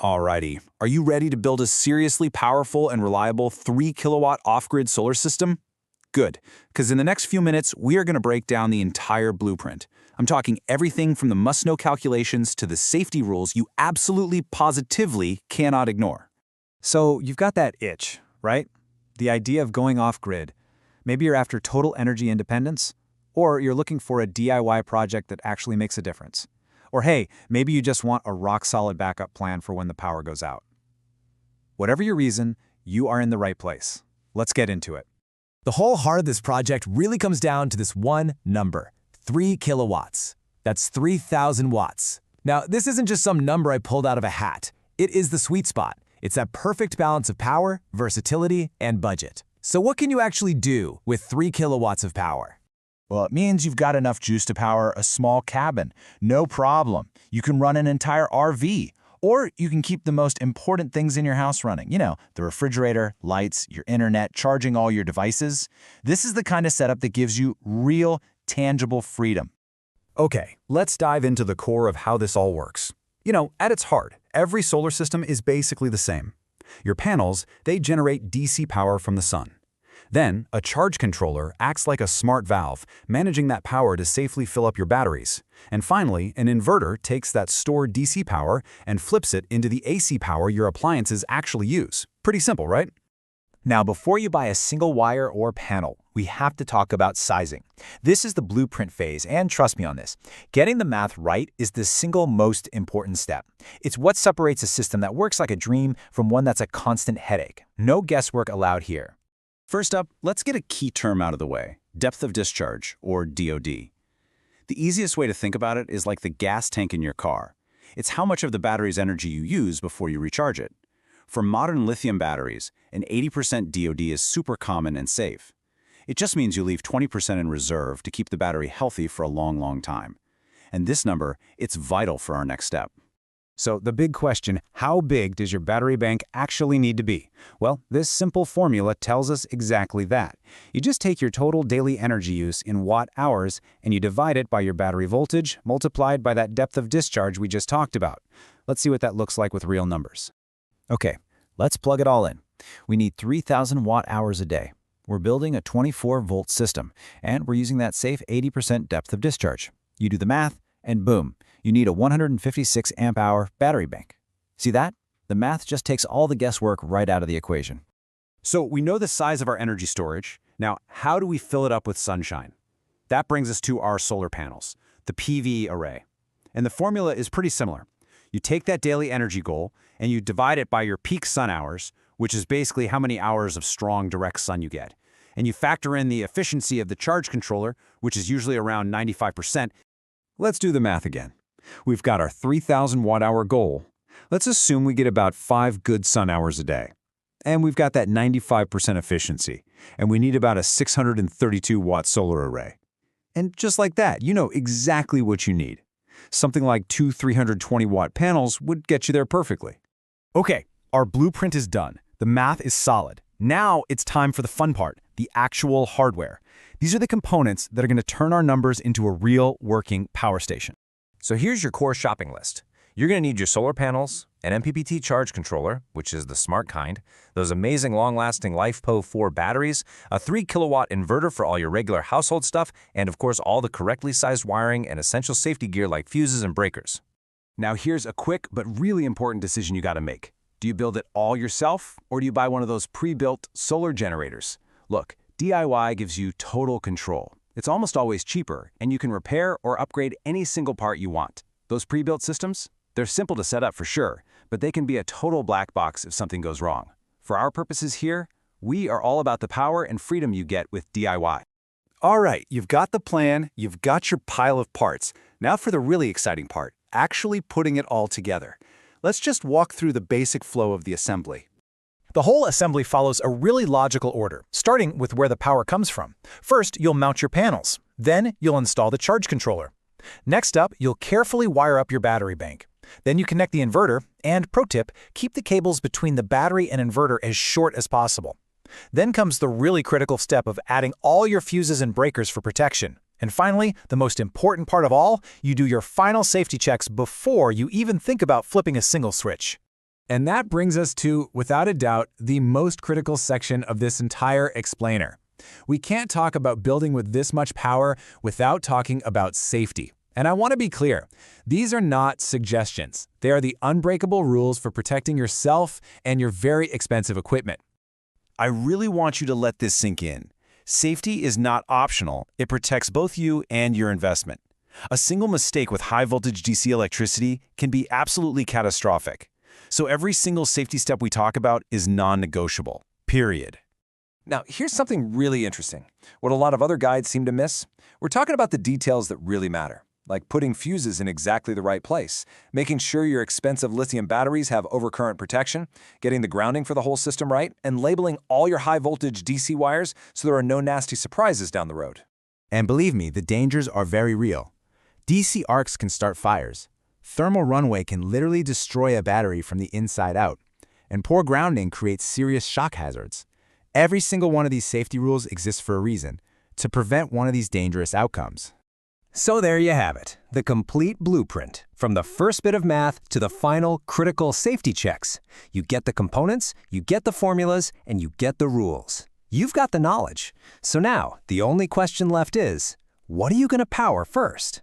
Alrighty, are you ready to build a seriously powerful and reliable 3 kilowatt off-grid solar system? Good, because in the next few minutes, we are going to break down the entire blueprint. I'm talking everything from the must-know calculations to the safety rules you absolutely positively cannot ignore. So you've got that itch, right? The idea of going off-grid. Maybe you're after total energy independence, or you're looking for a DIY project that actually makes a difference. Or hey, maybe you just want a rock-solid backup plan for when the power goes out. Whatever your reason, you are in the right place. Let's get into it. The whole heart of this project really comes down to this one number, 3 kilowatts. That's 3,000 watts. Now, this isn't just some number I pulled out of a hat. It is the sweet spot. It's that perfect balance of power, versatility, and budget. So what can you actually do with 3 kilowatts of power? Well, it means you've got enough juice to power a small cabin. No problem. You can run an entire RV. Or you can keep the most important things in your house running. You know, the refrigerator, lights, your internet, charging all your devices. This is the kind of setup that gives you real, tangible freedom. Okay, let's dive into the core of how this all works. You know, at its heart, every solar system is basically the same. Your panels, they generate DC power from the sun. Then, a charge controller acts like a smart valve, managing that power to safely fill up your batteries. And finally, an inverter takes that stored DC power and flips it into the AC power your appliances actually use. Pretty simple, right? Now, before you buy a single wire or panel, we have to talk about sizing. This is the blueprint phase, and trust me on this. Getting the math right is the single most important step. It's what separates a system that works like a dream from one that's a constant headache. No guesswork allowed here. First up, let's get a key term out of the way, depth of discharge, or DOD. The easiest way to think about it is like the gas tank in your car. It's how much of the battery's energy you use before you recharge it. For modern lithium batteries, an 80% DOD is super common and safe. It just means you leave 20% in reserve to keep the battery healthy for a long, long time. And this number, it's vital for our next step. So the big question, how big does your battery bank actually need to be? Well, this simple formula tells us exactly that. You just take your total daily energy use in watt-hours and you divide it by your battery voltage multiplied by that depth of discharge we just talked about. Let's see what that looks like with real numbers. Okay, let's plug it all in. We need 3,000 watt-hours a day. We're building a 24-volt system, and we're using that safe 80% depth of discharge. You do the math, and boom, you need a 156 amp-hour battery bank. See that? The math just takes all the guesswork right out of the equation. So we know the size of our energy storage. Now, how do we fill it up with sunshine? That brings us to our solar panels, the PV array. And the formula is pretty similar. You take that daily energy goal and you divide it by your peak sun hours, which is basically how many hours of strong direct sun you get. And you factor in the efficiency of the charge controller, which is usually around 95%. Let's do the math again. We've got our 3,000 watt-hour goal. Let's assume we get about 5 good sun hours a day. And we've got that 95% efficiency. And we need about a 632-watt solar array. And just like that, you know exactly what you need. Something like 2 320-watt panels would get you there perfectly. Okay, our blueprint is done. The math is solid. Now it's time for the fun part, the actual hardware. These are the components that are going to turn our numbers into a real working power station. So here's your core shopping list. You're going to need your solar panels, an MPPT charge controller, which is the smart kind, those amazing long-lasting LiFePO4 batteries, a 3 kilowatt inverter for all your regular household stuff, and of course all the correctly sized wiring and essential safety gear like fuses and breakers. Now here's a quick but really important decision you got to make. Do you build it all yourself, or do you buy one of those pre-built solar generators? Look, DIY gives you total control. It's almost always cheaper, and you can repair or upgrade any single part you want. Those pre-built systems? They're simple to set up for sure, but they can be a total black box if something goes wrong. For our purposes here, we are all about the power and freedom you get with DIY. All right, you've got the plan, you've got your pile of parts. Now for the really exciting part, actually putting it all together. Let's just walk through the basic flow of the assembly. The whole assembly follows a really logical order, starting with where the power comes from. First, you'll mount your panels. Then, you'll install the charge controller. Next up, you'll carefully wire up your battery bank. Then you connect the inverter, and pro tip, keep the cables between the battery and inverter as short as possible. Then comes the really critical step of adding all your fuses and breakers for protection. And finally, the most important part of all, you do your final safety checks before you even think about flipping a single switch. And that brings us to, without a doubt, the most critical section of this entire explainer. We can't talk about building with this much power without talking about safety. And I want to be clear, these are not suggestions. They are the unbreakable rules for protecting yourself and your very expensive equipment. I really want you to let this sink in. Safety is not optional. It protects both you and your investment. A single mistake with high-voltage DC electricity can be absolutely catastrophic. So every single safety step we talk about is non-negotiable. Period. Now, here's something really interesting. What a lot of other guides seem to miss. We're talking about the details that really matter, like putting fuses in exactly the right place, making sure your expensive lithium batteries have overcurrent protection, getting the grounding for the whole system right, and labeling all your high-voltage DC wires so there are no nasty surprises down the road. And believe me, the dangers are very real. DC arcs can start fires. Thermal runaway can literally destroy a battery from the inside out. And poor grounding creates serious shock hazards. Every single one of these safety rules exists for a reason, to prevent one of these dangerous outcomes. So there you have it, the complete blueprint, from the first bit of math to the final critical safety checks. You get the components, you get the formulas, and you get the rules. You've got the knowledge. So now, the only question left is, what are you going to power first?